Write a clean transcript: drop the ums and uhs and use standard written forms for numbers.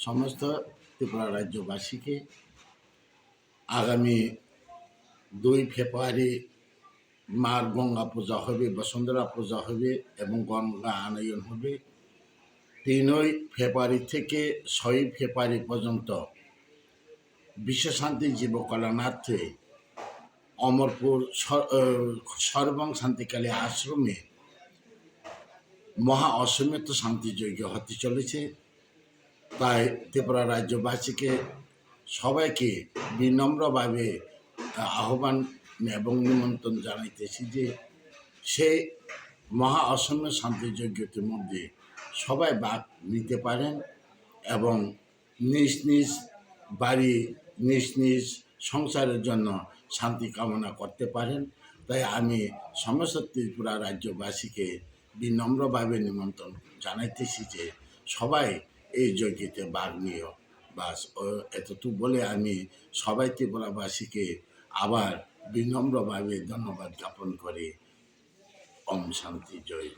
সমস্ত ত্রিপুরা রাজ্যবাসীকে আগামী 2 ফেব্রুয়ারি মার গঙ্গা পূজা হবে, বসুন্ধরা পূজা হবে এবং গঙ্গা আনয়ন হবে। 3 ফেব্রুয়ারি থেকে 6 ফেব্রুয়ারি পর্যন্ত বিশ্বশান্তি জীব কল্যাণার্থে অমরপুর সর্বং শান্তিকালী আশ্রমে মহা অশ্বমেধ শান্তিযজ্ঞ হতে চলেছে। তাই ত্রিপুরা রাজ্যবাসীকে সবাইকে বিনম্রভাবে আহ্বান এবং নিমন্ত্রণ জানাইতেছি যে সেই মহা অশ্বমেধ শান্তিযজ্ঞটির মধ্যে সবাই ভাগ নিতে পারেন এবং নিজ নিজ বাড়ি নিজ নিজ সংসারের জন্য শান্তি কামনা করতে পারেন। তাই আমি সমস্ত ত্রিপুরা রাজ্যবাসীকে বিনম্রভাবে নিমন্ত্রণ জানাইতেছি যে সবাই এই যজ্ঞতে ভাগ নিও। বাস এতটুকু বলে আমি সবাই ত্রিপুরাবাসীকে আবার বিনম্রভাবে ধন্যবাদ জ্ঞাপন করে ওম শান্তি জয়।